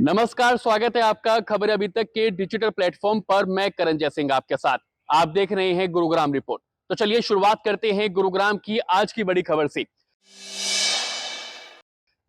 नमस्कार, स्वागत है आपका खबर अभी तक के डिजिटल प्लेटफॉर्म पर। मैं करण जय सिंह आपके साथ। आप देख रहे हैं गुरुग्राम रिपोर्ट। तो चलिए शुरुआत करते हैं गुरुग्राम की आज की बड़ी खबर से।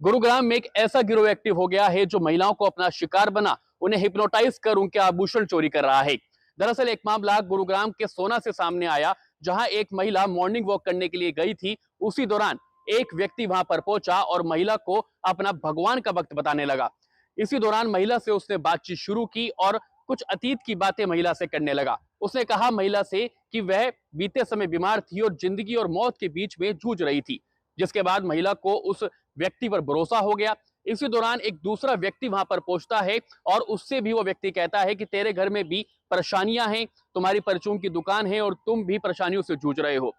गुरुग्राम में एक ऐसा गिरोह एक्टिव हो गया है जो महिलाओं को अपना शिकार बना उन्हें हिप्नोटाइज कर उनके आभूषण चोरी कर रहा है। दरअसल एक मामला गुरुग्राम के सोना से सामने आया, जहां एक महिला मॉर्निंग वॉक करने के लिए गई थी। उसी दौरान एक व्यक्ति वहां पर पहुंचा और महिला को अपना भगवान का वक्त बताने लगा। इसी दौरान महिला से उसने बातचीत शुरू की और कुछ अतीत की बातें महिला से करने लगा। उसने कहा महिला से कि वह बीते समय बीमार थी और जिंदगी और मौत के बीच में जूझ रही थी, जिसके बाद महिला को उस व्यक्ति पर भरोसा हो गया। इसी दौरान एक दूसरा व्यक्ति वहां पर पहुंचता है और उससे भी वो व्यक्ति कहता है कि तेरे घर में भी परेशानियां हैं, तुम्हारी परचून की दुकान है और तुम भी परेशानियों से जूझ रहे हो।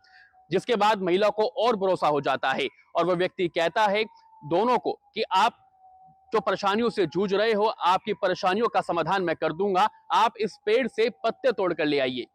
जिसके बाद महिला को और भरोसा हो जाता है और वह व्यक्ति कहता है दोनों को कि आप जो परेशानियों से जूझ रहे हो, आपकी परेशानियों का समाधान मैं कर दूंगा, आप इस पेड़ से पत्ते तोड़ कर ले आइए।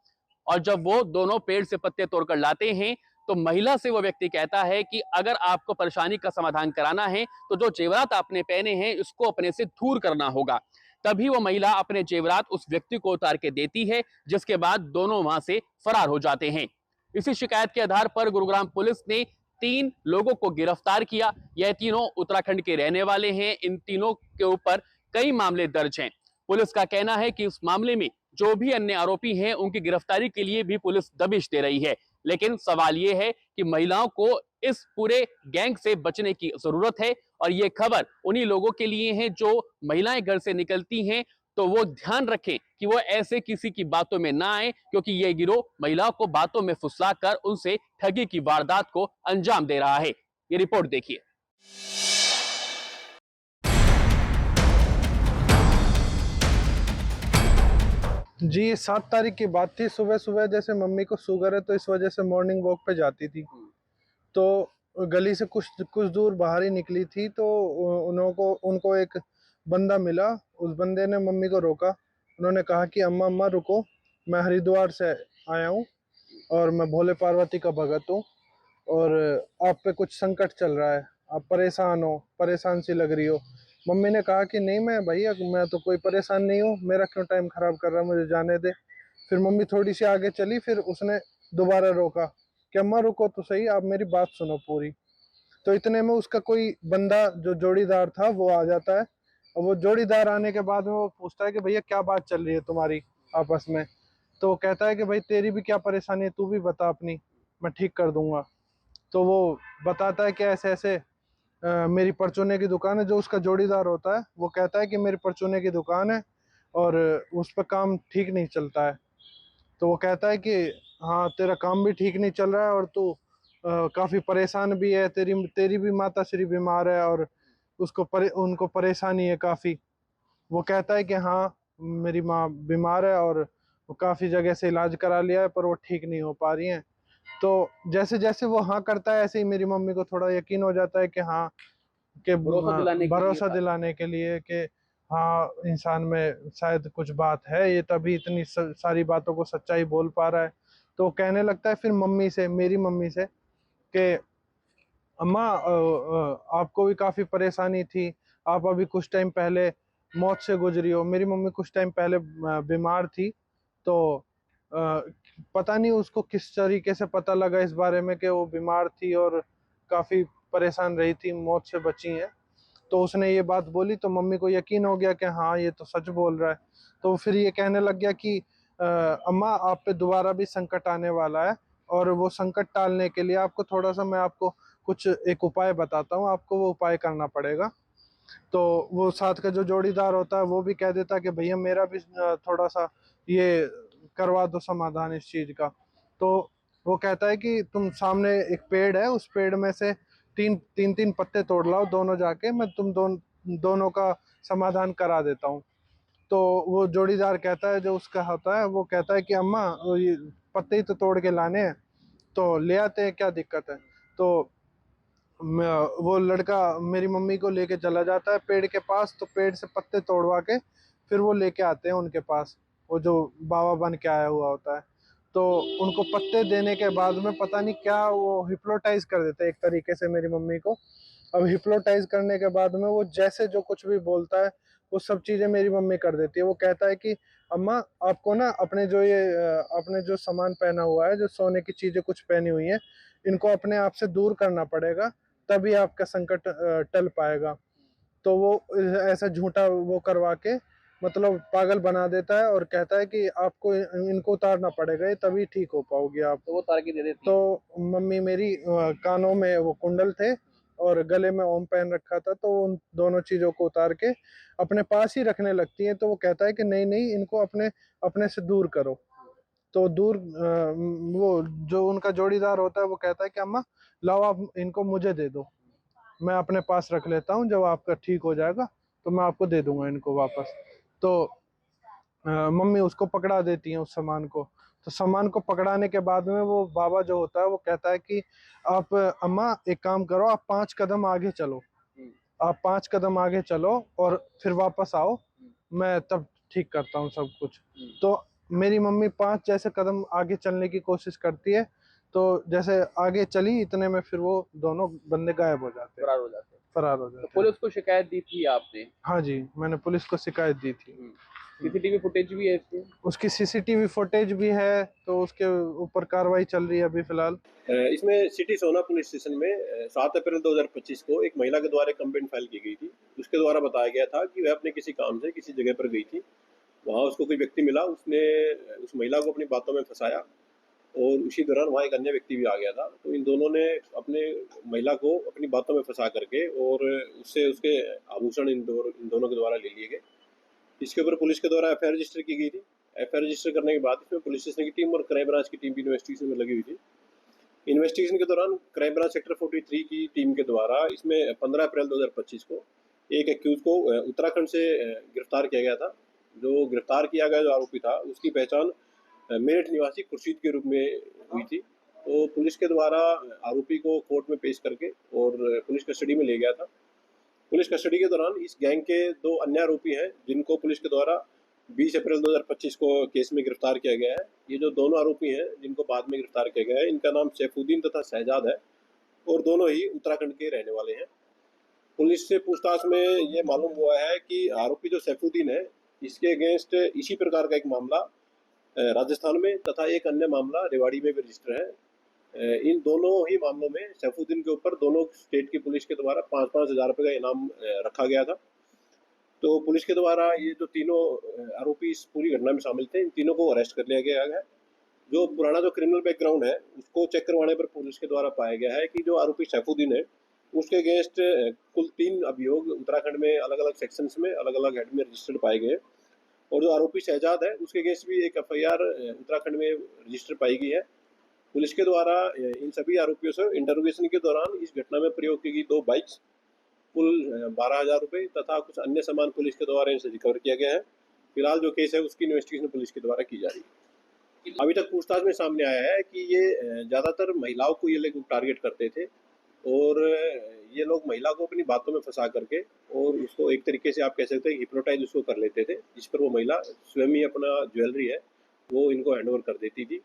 और जब वो दोनों पेड़ से पत्ते तोड़कर लाते हैं तो महिला से वो व्यक्ति कहता है कि अगर आपको परेशानी का समाधान कराना है तो जो जेवरात आपने पहने हैं इसको अपने से दूर करना होगा। तभी वो महिला अपने जेवरात उस व्यक्ति को उतार के देती है, जिसके बाद दोनों वहां से फरार हो जाते हैं। इसी शिकायत के आधार पर गुरुग्राम पुलिस ने 3 लोगों को गिरफ्तार किया। यह तीनों उत्तराखंड के रहने वाले हैं। इन तीनों के ऊपर कई मामले दर्ज हैं। पुलिस का कहना है कि इस मामले में जो भी अन्य आरोपी हैं उनकी गिरफ्तारी के लिए भी पुलिस दबिश दे रही है। लेकिन सवाल यह है कि महिलाओं को इस पूरे गैंग से बचने की जरूरत है और यह खबर उन्हीं लोगों के लिए है जो महिलाएं घर से निकलती हैं। तो वो ध्यान रखें कि वो ऐसे किसी की बातों में ना आए, क्योंकि यह गिरोह महिलाओं को बातों में फुसलाकर उनसे ठगी की वारदात को अंजाम दे रहा है। ये रिपोर्ट देखिए। जी, ये 7 तारीख की बात थी। सुबह-सुबह जैसे मम्मी को शुगर है तो इस वज़ह से मॉर्निंग वॉक पे जाती थी। तो गली से कुछ कुछ दूर बाहर ही निकली थी तो उनको उनको एक बंदा मिला। उस बंदे ने मम्मी को रोका। उन्होंने कहा कि अम्मा अम्मा रुको, मैं हरिद्वार से आया हूँ और मैं भोले पार्वती का भगत हूँ और आप पे कुछ संकट चल रहा है, आप परेशान हो, परेशान सी लग रही हो। मम्मी ने कहा कि नहीं मैं भैया मैं तो कोई परेशान नहीं हूँ, मेरा क्यों टाइम खराब कर रहा है, मुझे जाने दे। फिर मम्मी थोड़ी सी आगे चली, फिर उसने दोबारा रोका कि अम्मा रुको तो सही, आप मेरी बात सुनो पूरी। तो इतने में उसका कोई बंदा जो जोड़ीदार था वो आ जाता है और वो जोड़ीदार आने के बाद में वो पूछता है कि भैया क्या बात चल रही है तुम्हारी आपस में। तो वो कहता है कि भाई तेरी भी क्या परेशानी है, तू भी बता अपनी, मैं ठीक कर दूंगा। तो वो बताता है कि ऐसे-ऐसे मेरी परचूने की दुकान है। जो उसका जोड़ीदार होता है, वो कहता है कि मेरी परचूने की दुकान है और उस पे काम ठीक नहीं चलता है। तो वो कहता है कि हाँ, तेरा काम भी ठीक नहीं चल रहा है और तू काफ़ी परेशान भी है, तेरी तेरी भी माताश्री बीमार है और उनको परेशानी है काफ़ी। वो कहता है कि हाँ, मेरी माँ बीमार है और वो काफ़ी जगह से इलाज करा लिया है पर वो ठीक नहीं हो पा रही हैं। तो जैसे-जैसे वो हाँ करता है, ऐसे ही मेरी मम्मी को थोड़ा यकीन हो जाता है कि हाँ, कि भरोसा दिलाने के लिए भरोसा दिलाने के लिए कि हाँ, इंसान में शायद कुछ बात है, ये तभी इतनी सारी बातों को सच्चाई बोल पा रहा है। तो वो कहने लगता है फिर मम्मी से, मेरी मम्मी से कि अम्मा आपको भी काफ़ी परेशानी थी, आप अभी कुछ टाइम पहले मौत से गुज़री हो। मेरी मम्मी कुछ टाइम पहले बीमार थी, तो पता नहीं उसको किस तरीके से पता लगा इस बारे में कि वो बीमार थी और काफ़ी परेशान रही थी, मौत से बची हैं। तो उसने ये बात बोली तो मम्मी को यकीन हो गया कि हाँ, ये तो सच बोल रहा है। तो फिर ये कहने लग गया कि अम्मा आप पे दोबारा भी संकट आने वाला है और वो संकट टालने के लिए आपको थोड़ा-सा मैं आपको कुछ एक उपाय बताता हूँ, आपको वो उपाय करना पड़ेगा। तो वो साथ का जो जोड़ीदार होता है वो भी कह देता है कि भैया मेरा भी थोड़ा-सा ये करवा दो समाधान इस चीज़ का। तो वो कहता है कि तुम सामने एक पेड़ है, उस पेड़ में से 3 पत्ते तोड़ लाओ दोनों जाके, मैं तुम दोनों का समाधान करा देता हूँ। तो वो जोड़ीदार कहता है, जो उसका होता है, वो कहता है कि अम्मा वो ये पत्ते ही तो तोड़ के लाने हैं, तो ले आते हैं, क्या दिक्कत है? तो वो लड़का मेरी मम्मी को लेके चला जाता है पेड़ के पास, तो पेड़ से पत्ते तोड़वा के फिर वो लेके आते हैं उनके पास, वो जो बाबा बन के आया हुआ होता है। तो उनको पत्ते देने के बाद में पता नहीं क्या वो हिप्नोटाइज़ कर देते हैं एक तरीके से मेरी मम्मी को अब हिप्नोटाइज करने के बाद में वो जैसे जो कुछ भी बोलता है वो सब चीजें मेरी मम्मी कर देती है। वो कहता है कि अम्मा आपको ना अपने जो अपने जो सामान पहना हुआ है, जो सोने की चीजें कुछ पहनी हुई हैं, इनको अपने आप से दूर करना पड़ेगा, तभी आपका संकट टल पाएगा। तो वो ऐसा झूठा वो करवा के मतलब पागल बना देता है और कहता है कि आपको इनको उतारना पड़ेगा, ये तभी ठीक हो पाओगे आप। तो वो उतार के दे देती है। तो मम्मी मेरी कानों में वो कुंडल थे और गले में ओम पहन रखा था, तो उन दोनों चीजों को उतार के अपने पास ही रखने लगती है। तो वो कहता है कि नहीं नहीं, इनको अपने अपने से दूर करो। तो दूर वो जो उनका जोड़ीदार होता है वो कहता है कि अम्मा लाओ आप इनको मुझे दे दो, मैं अपने पास रख लेता हूँ, जब आपका ठीक हो जाएगा तो मैं आपको दे दूंगा इनको वापस। तो मम्मी उसको पकड़ा देती है उस सामान को। तो सामान को पकड़ाने के बाद में वो बाबा जो होता है वो कहता है कि आप अम्मा एक काम करो, आप 5 कदम आगे चलो, आप 5 कदम आगे चलो और फिर वापस आओ, मैं तब ठीक करता हूँ सब कुछ। तो मेरी मम्मी 5 जैसे कदम आगे चलने की कोशिश करती है, तो जैसे आगे चली इतने में फिर वो दोनों बंदे गायब हो जाते हैं, फरार हो जाते हैं। फरार हो तो जाते हैं। पुलिस को शिकायत दी थी आपने? हाँ जी, मैंने पुलिस को शिकायत दी थी। सीसीटीवी फुटेज भी है इसकी? उसकी सीसीटीवी फुटेज भी है, तो उसके ऊपर कार्रवाई चल रही है अभी फिलहाल। इसमें सिटी सोना पुलिस स्टेशन में 7 अप्रैल 2025 को एक महिला के द्वारा कंप्लेंट फाइल की गई थी। उसके द्वारा बताया गया था कि वह अपने किसी काम से किसी जगह पर गई थी। वहाँ उसको कोई व्यक्ति मिला, उसने उस महिला को अपनी बातों में फंसाया और उसी दौरान वहाँ एक अन्य व्यक्ति भी आ गया था। तो इन दोनों ने अपने महिला को अपनी बातों में फंसा करके और उससे उसके आभूषण इन दोनों के द्वारा ले लिए गए। इसके ऊपर पुलिस के द्वारा एफआईआर रजिस्टर की गई थी। एफआईआर रजिस्टर करने के बाद इसमें पुलिस स्टेशन की टीम और क्राइम ब्रांच की टीम भी इन्वेस्टिगेशन में लगी हुई थी। इन्वेस्टिगेशन के दौरान क्राइम ब्रांच सेक्टर 43 की टीम के द्वारा इसमें 15 अप्रैल 2025 को एक एक्यूज को उत्तराखंड से गिरफ्तार किया गया था। जो गिरफ्तार किया गया जो आरोपी था उसकी पहचान मेरठ निवासी खुर्शीद के रूप में हुई थी। तो पुलिस के द्वारा आरोपी को कोर्ट में पेश करके और पुलिस कस्टडी में ले गया था। पुलिस कस्टडी के दौरान इस गैंग के 2 अन्य आरोपी हैं जिनको पुलिस के द्वारा 20 अप्रैल 2025 को केस में गिरफ्तार किया गया है। ये जो दोनों आरोपी हैं जिनको बाद में गिरफ्तार किया गया है, इनका नाम सैफुद्दीन तथा शहजाद है और दोनों ही उत्तराखंड के रहने वाले हैं। पुलिस से पूछताछ में ये मालूम हुआ है कि आरोपी जो सैफुद्दीन है, इसके अगेंस्ट इसी प्रकार का एक मामला राजस्थान में तथा एक अन्य मामला रेवाड़ी में भी रजिस्टर है। इन दोनों ही मामलों में सैफुद्दीन के ऊपर दोनों स्टेट की पुलिस के द्वारा 5-5 हज़ार रुपये का इनाम रखा गया था। तो पुलिस के द्वारा ये जो तीनों आरोपी इस पूरी घटना में शामिल थे, इन तीनों को अरेस्ट कर लिया गया है। जो पुराना जो क्रिमिनल बैकग्राउंड है उसको चेक करवाने पर पुलिस के द्वारा पाया गया है कि जो आरोपी सैफुद्दीन है उसके अगेंस्ट कुल 3 अभियोग उत्तराखंड में अलग अलग सेक्शंस में अलग अलग हेड में रजिस्टर्ड पाए गए। और जो आरोपी शहजाद है उसके अगेंस्ट भी एक एफआईआर उत्तराखंड में रजिस्टर पाई गई है। पुलिस के द्वारा इन सभी आरोपियों से इंटरोगेशन के दौरान इस घटना में प्रयोग की गई 2 बाइक्स, कुल 12,000 रुपये तथा कुछ अन्य सामान पुलिस के द्वारा इनसे रिकवर किया गया है। फिलहाल जो केस है उसकी इन्वेस्टिगेशन पुलिस के द्वारा की जा रही है। अभी तक पूछताछ में सामने आया है कि ये ज़्यादातर महिलाओं को ये लोग टारगेट करते थे और ये लोग महिला को अपनी बातों में फंसा करके और उसको एक तरीके से आप कह सकते हैं हिप्नोटाइज उसको कर लेते थे, जिस पर वो महिला स्वयं ही अपना ज्वेलरी है वो इनको हैंड ओवर कर देती थी।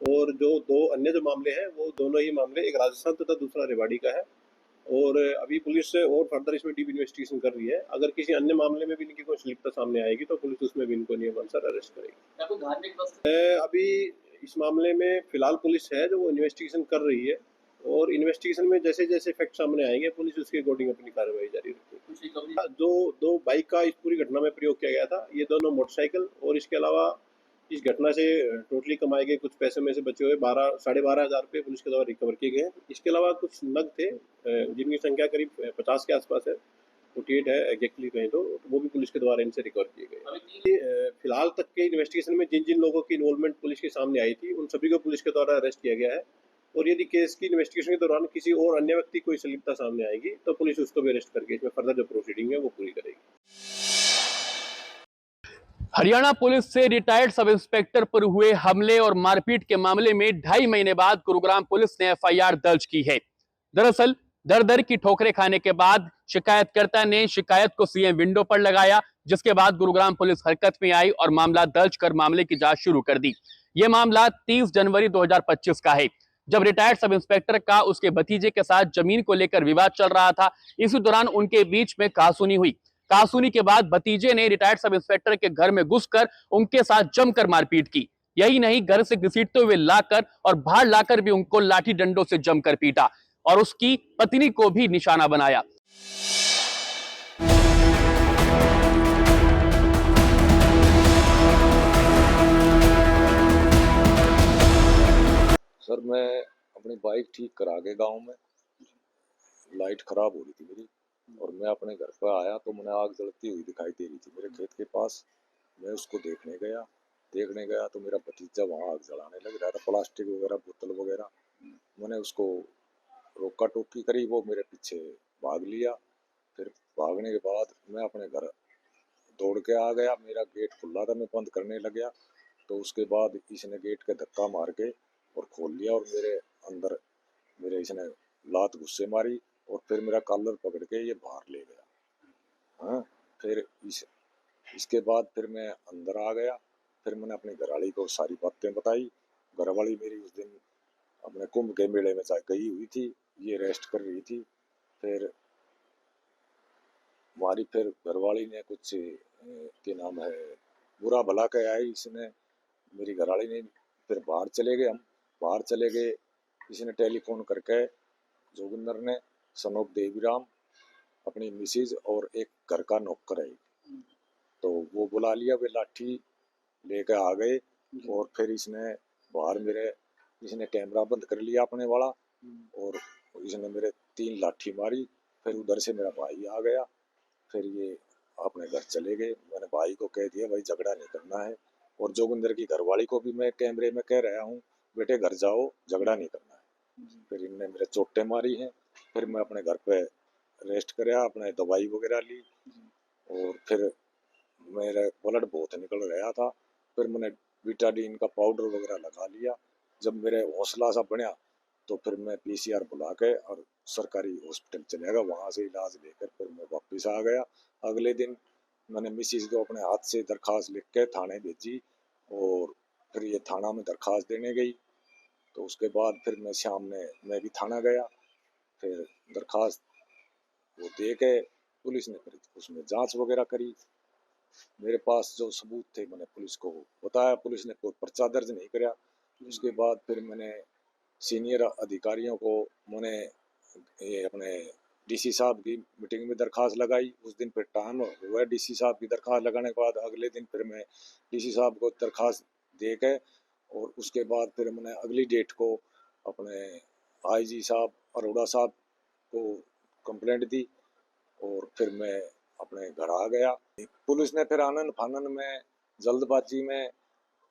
और जो 2 अन्य जो मामले हैं वो दोनों ही मामले, एक राजस्थान तथा दूसरा रेवाड़ी का है और अभी पुलिस और फर्दर इसमें डीप इन्वेस्टिगेशन कर रही है। अगर किसी अन्य मामले में भी इनकी कोई संलिप्तता सामने आएगी तो पुलिस उसमें भी इनको नियमानुसार अरेस्ट करेगी। अभी इस मामले में फिलहाल पुलिस है जो वो इन्वेस्टिगेशन कर रही है और इन्वेस्टिगेशन में जैसे जैसे फैक्ट सामने आएंगे पुलिस उसके अकॉर्डिंग अपनी कार्रवाई जारी रखेगी। जो 2 बाइक का इस पूरी घटना में प्रयोग किया गया था, ये दोनों मोटरसाइकिल और इसके अलावा इस घटना से टोटली कमाए गए कुछ पैसे में से बचे हुए 12,500 रुपये पुलिस के द्वारा रिकवर किए गए हैं। इसके अलावा कुछ नग थे जिनकी संख्या करीब 50 के आसपास है, 48 है एग्जैक्टली कहें तो वो भी पुलिस के द्वारा इनसे रिकवर किए गए। फिलहाल तक के इन्वेस्टिगेशन में जिन जिन लोगों की इन्वॉल्वमेंट पुलिस के सामने आई थी उन सभी को पुलिस के द्वारा अरेस्ट किया गया है और यदि केस की इन्वेस्टिगेशन के दौरान किसी और अन्य व्यक्ति कोई संलिप्तता सामने आएगी तो पुलिस उसको भी अरेस्ट करके इसमें फर्दर जो प्रोसीडिंग है वो पूरी करेगी। हरियाणा पुलिस से रिटायर्ड सब इंस्पेक्टर पर हुए हमले और मारपीट के मामले में 2.5 महीने बाद गुरुग्राम पुलिस ने एफआईआर दर्ज की है। दरअसल दर दर की ठोकरें खाने के बाद शिकायतकर्ता ने शिकायत को सीएम विंडो पर लगाया, जिसके बाद गुरुग्राम पुलिस हरकत में आई और मामला दर्ज कर मामले की जांच शुरू कर दी। यह मामला 30 जनवरी 2025 का है, जब रिटायर्ड सब इंस्पेक्टर का उसके भतीजे के साथ जमीन को लेकर विवाद चल रहा था। इसी दौरान उनके बीच में कहासुनी हुई। कहासुनी के बाद भतीजे ने रिटायर्ड सब इंस्पेक्टर के घर में घुसकर उनके साथ जमकर मारपीट की। यही नहीं, घर से घसीटते हुए लाकर और बाहर लाकर भी उनको लाठी डंडों से जमकर पीटा और उसकी पत्नी को भी निशाना बनाया। सर मैं अपनी बाइक ठीक करा के गांव में, लाइट खराब हो रही थी मेरी और मैं अपने घर पर आया तो मुझे आग जलती हुई दिखाई दे रही थी मेरे खेत के पास। मैं उसको देखने गया तो मेरा भतीजा वहाँ आग जलाने लग रहा था, प्लास्टिक वगैरह बोतल वगैरह। मैंने उसको रोका टोकी करी, वो मेरे पीछे भाग लिया। फिर भागने के बाद मैं अपने घर दौड़ के आ गया। मेरा गेट खुला था, मैं बंद करने लग गया तो उसके बाद इसने गेट के धक्का मार के और खोल लिया और मेरे अंदर मेरे इसने लात गुस्से मारी और फिर मेरा कॉलर पकड़ के ये बाहर ले गया। हाँ, फिर इसके बाद फिर मैं अंदर आ गया। फिर मैंने अपनी घरवाली को सारी बातें बताई। घरवाली मेरी उस दिन अपने कुंभ के मेले में गई हुई थी, ये रेस्ट कर रही थी। फिर हमारी फिर घरवाली ने कुछ के नाम है बुरा भला कहा है इसने, मेरी घरवाली ने। फिर बाहर चले गए, हम बाहर चले गए। इसने टेलीफोन करके जोगिंदर ने सनोप देवीराम अपनी मिसिज और एक घर का नौकर है तो वो बुला लिया। वे लाठी लेकर आ गए और फिर इसने बाहर इसने कैमरा बंद कर लिया अपने वाला और इसने मेरे 3 लाठी मारी। फिर उधर से मेरा भाई आ गया। फिर ये अपने घर चले गए। मैंने भाई को कह दिया भाई झगड़ा नहीं करना है और जोगिंदर की घरवाली को भी मैं कैमरे में कह रहा हूँ बेटे घर जाओ, झगड़ा नहीं करना है। फिर इनने मेरे चोटें मारी हैं। फिर मैं अपने घर पे रेस्ट कराया, अपने दवाई वगैरह ली और फिर मेरा ब्लड बहुत निकल रहा था। फिर मैंने विटाडीन का पाउडर वगैरह लगा लिया। जब मेरे हौसला सा बढ़ा तो फिर मैं पीसीआर बुला के और सरकारी हॉस्पिटल चले गया। वहाँ से इलाज लेकर फिर मैं वापस आ गया। अगले दिन मैंने मिसिज को अपने हाथ से दरखास्त लिख के थाने भेजी और फिर ये थाना में दरखास्त देने गई। तो उसके बाद फिर मैं भी थाना गया। फिर दरखास्त वो दे के पुलिस ने फिर उसमें जांच वगैरह करी। मेरे पास जो सबूत थे मैंने पुलिस को बताया। पुलिस ने कोई पर्चा दर्ज नहीं कराया। उसके बाद फिर मैंने सीनियर अधिकारियों को मैंने ये अपने डीसी साहब की मीटिंग में दरखास्त लगाई। उस दिन फिर टाइम हुआ डीसी साहब की दरखास्त लगाने के बाद अगले दिन फिर मैं डीसी साहब को दरखास्त दे के और उसके बाद फिर मैंने अगली डेट को अपने आईजी साहब अरोड़ा साहब को कंप्लेंट दी और फिर मैं अपने घर आ गया। पुलिस ने फिर आनन फानन में जल्दबाजी में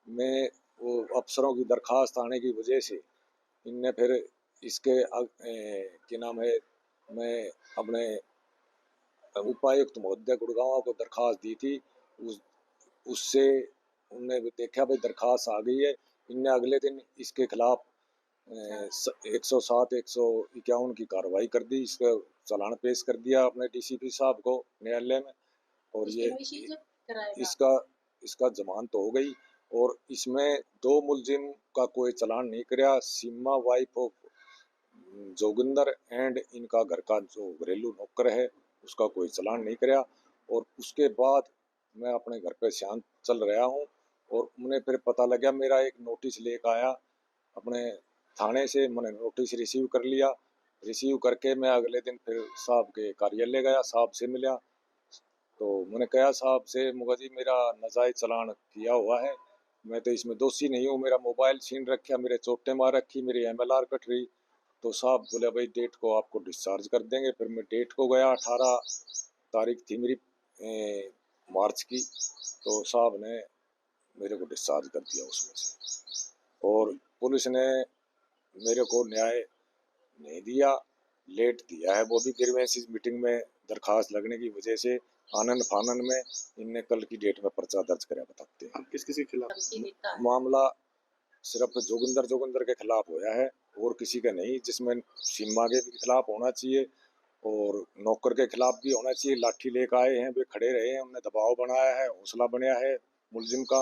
मैं वो अफसरों की दरखास्त आने की वजह से इनने फिर इसके क्या नाम है मैं अपने उपायुक्त महोदय गुड़गांव को दरखास्त दी थी। उससे उनने देखा भाई दरखास्त आ गई है। इनने अगले दिन इसके खिलाफ 107 151 की कार्रवाई कर दी। इसका चालान पेश कर दिया अपने डीसीपी साहब को न्यायालय में और ये इसका जमानत हो गई। और इसमें 2 मुलजिम का कोई चालान नहीं कराया। सीमा वाइफ ऑफ जोगिंदर एंड इनका घर का जो घरेलू नौकर है उसका कोई चालान नहीं कराया। और उसके बाद मैं अपने घर पे शांत चल रहा हूँ और मुझे फिर पता लगा मेरा एक नोटिस लेकर आया अपने थाने से। मैंने नोटिस रिसीव कर लिया। रिसीव करके मैं अगले दिन फिर साहब के कार्यालय गया, साहब से मिला तो मैंने कहा साहब से मुगा जी मेरा नाजायज चालान किया हुआ है, मैं तो इसमें दोषी नहीं हूँ, मेरा मोबाइल छीन रखा, मेरे चोटें मार रखी, मेरी MLR कट रही। तो साहब बोले भाई डेट को आपको डिस्चार्ज कर देंगे। फिर मैं डेट को गया, 18 तारीख थी मेरी मार्च की। तो साहब ने मेरे को डिस्चार्ज कर दिया उसमें से। और पुलिस ने मेरे को न्याय नहीं दिया, लेट दिया है, वो भी ग्रीवेंसेस मीटिंग में दरखास्त लगने की वजह से आनंद फानन में इनने कल की डेट में पर्चा दर्ज कराया। बताते हैं किस किसी के खिलाफ मामला सिर्फ जोगिंदर के खिलाफ होया है और किसी का नहीं, जिसमें सीमा के भी खिलाफ होना चाहिए और नौकर के खिलाफ भी होना चाहिए। लाठी लेकर आए हैं, वे खड़े रहे हैं, उन्हें दबाव बनाया है, हौसला बनाया है मुलजिम का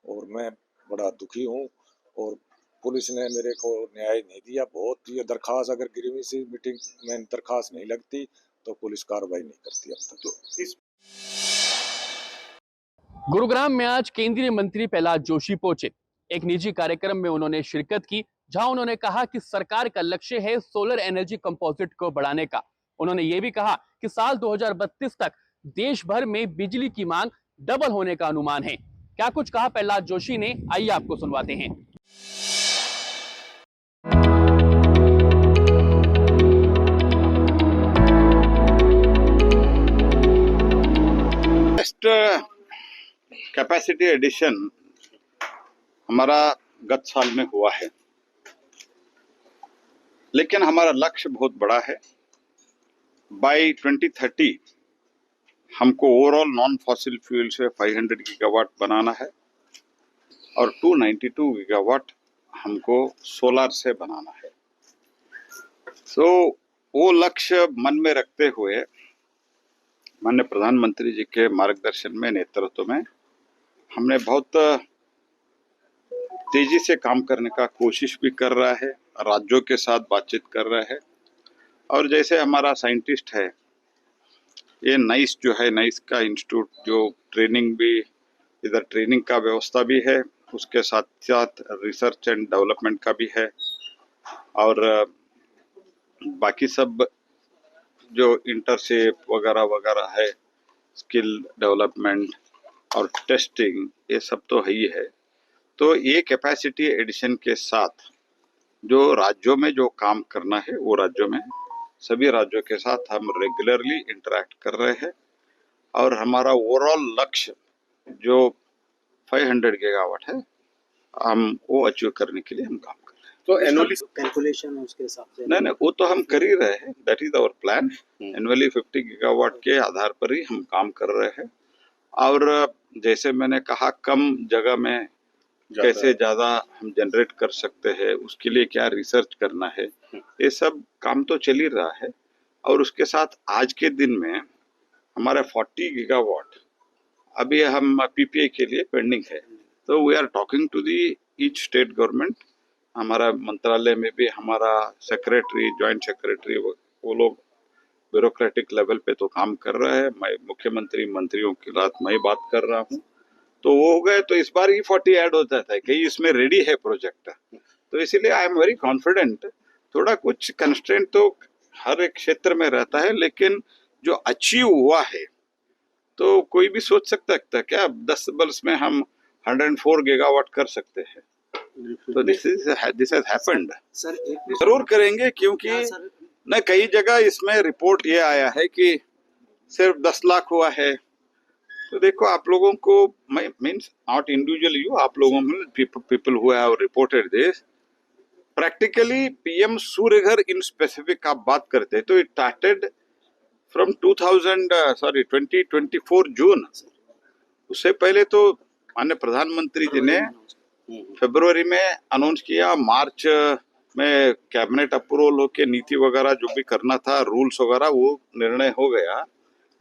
और मैं बड़ा दुखी हूँ। और पुलिस ने मेरे को न्याय नहीं दिया। बहुत ये दरखास्त, अगर ग्रीवेंस मीटिंग में दरखास्त नहीं लगती तो पुलिस कार्रवाई नहीं करती अब तक। तो इस गुरुग्राम में आज केंद्रीय मंत्री प्रहलाद जोशी पहुंचे। एक निजी कार्यक्रम में उन्होंने शिरकत की, जहां उन्होंने कहा कि सरकार का लक्ष्य है सोलर एनर्जी कंपोजिट को बढ़ाने का। उन्होंने ये भी कहा कि साल 2032 तक देश भर में बिजली की मांग डबल होने का अनुमान है। क्या कुछ कहा प्रहलाद जोशी ने, आइए आपको सुनवाते हैं। कैपेसिटी एडिशन हमारा गत साल में हुआ है, लेकिन हमारा लक्ष्य बहुत बड़ा है। बाय 2030 हमको ओवरऑल नॉन फॉसिल फ्यूल से 500 गीगावाट बनाना है और 292 गीगावाट हमको सोलर से बनाना है। तो वो लक्ष्य मन में रखते हुए माननीय प्रधानमंत्री जी के मार्गदर्शन में, नेतृत्व में हमने बहुत तेजी से काम करने का कोशिश भी कर रहा है, राज्यों के साथ बातचीत कर रहा है। और जैसे हमारा साइंटिस्ट है, ये नाइस जो है, नाइस का इंस्टीट्यूट जो ट्रेनिंग भी, इधर ट्रेनिंग का व्यवस्था भी है, उसके साथ साथ रिसर्च एंड डेवलपमेंट का भी है। और बाकी सब जो इंटर्नशिप वगैरह वगैरह है, स्किल डेवलपमेंट और टेस्टिंग, ये सब तो है ही है। तो ये कैपेसिटी एडिशन के साथ जो राज्यों में जो काम करना है, वो राज्यों में सभी राज्यों के साथ हम रेगुलरली इंटरेक्ट कर रहे हैं। और हमारा ओवरऑल लक्ष्य जो 500 गीगावाट है, हम वो अचीव करने के लिए हम काम कर रहे हैं। तो एनुअली कैलकुलेशन है उसके हिसाब से? नहीं, वो तो हम कर ही रहे हैं। That is our plan. Annually 50 gigawatt के आधार पर ही हम काम कर रहे हैं। और जैसे मैंने कहा, कम जगह में कैसे ज्यादा हम जनरेट कर सकते हैं, उसके लिए क्या रिसर्च करना है, ये सब काम तो चल ही रहा है। और उसके साथ आज के दिन में हमारा 40 गीगावाट अभी हम पीपीए के लिए पेंडिंग है। तो we are talking to the each state government. हमारा मंत्रालय में भी हमारा सेक्रेटरी, जॉइंट सेक्रेटरी, वो लोग ब्यूरोक्रेटिक लेवल पे तो काम कर रहे हैं। मैं मुख्यमंत्री, मंत्रियों के साथ मैं बात कर रहा हूँ, तो वो हो गए तो इस बार ही 40 ऐड हो जाता है कि इसमें रेडी है प्रोजेक्ट। तो इसीलिए आई एम वेरी कॉन्फिडेंट। थोड़ा कुछ कंस्ट्रेंट तो हर एक क्षेत्र में रहता है, लेकिन जो अचीव हुआ है, तो कोई भी सोच सकता है क्या 10 वर्ष में हम 104 गीगावाट कर सकते हैं। तो दिस हैज हैपेंड। सर जरूर करेंगे, क्योंकि न कई जगह इसमें रिपोर्ट ये आया है कि सिर्फ 10 लाख हुआ है। तो देखो, आप लोगों को, मीन्स नॉट इंडिविजुअल यू, आप लोगों में people who have reported this, practically PM Surya Ghar in specific आप बात करते हैं तो इट स्टार्टेड फ्रॉम 2024 जून। उससे पहले तो माननीय प्रधानमंत्री जी ने फरवरी में अनाउंस किया, मार्च में कैबिनेट अप्रूवल होके नीति वगैरह जो भी करना था, रूल्स वगैरह, वो निर्णय हो गया।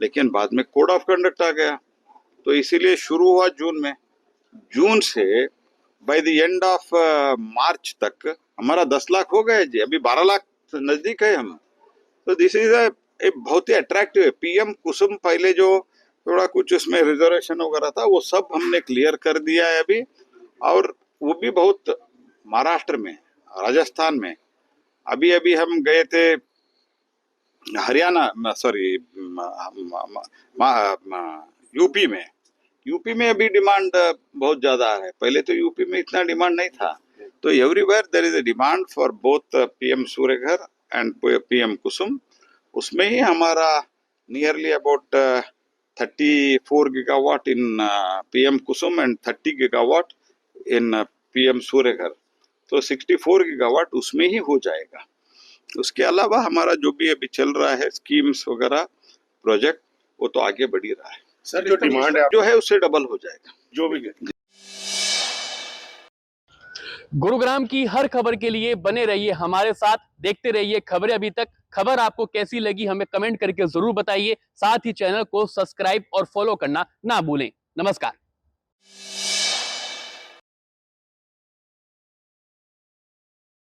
लेकिन बाद में कोड ऑफ कंडक्ट आ गया, तो इसीलिए शुरू हुआ जून में। जून से by the end of March तक हमारा 10 लाख हो गए जी, अभी 12 लाख नजदीक है हम। तो दिस इज ए बहुत ही अट्रैक्टिव है। पीएम कुसुम पहले जो थोड़ा कुछ उसमें रिजर्वेशन वगैरह था, वो सब हमने क्लियर कर दिया है अभी। और वो भी बहुत, महाराष्ट्र में, राजस्थान में, अभी अभी हम गए थे हरियाणा, सॉरी यूपी में अभी डिमांड बहुत ज्यादा है। पहले तो यूपी में इतना डिमांड नहीं था। तो everywhere there is a demand for both PM Surya Ghar and PM Kusum. उसमें ही हमारा nearly about 34 gigawatt in PM Kusum and 30 gigawatt in PM Surya Ghar. तो 64 गीगावाट उसमें ही हो जाएगा। उसके अलावा हमारा जो भी अभी चल रहा है स्कीम्स वगैरह प्रोजेक्ट, वो तो आगे बढ़ ही रहा है। सर, जो डिमांड है जो है उससे डबल हो जाएगा जो भी है। गुरुग्राम की हर खबर के लिए बने रहिए हमारे साथ, देखते रहिए खबरें अभी तक। खबर आपको कैसी लगी हमें कमेंट करके जरूर बताइए। साथ ही चैनल को सब्सक्राइब और फॉलो करना ना भूलें। नमस्कार।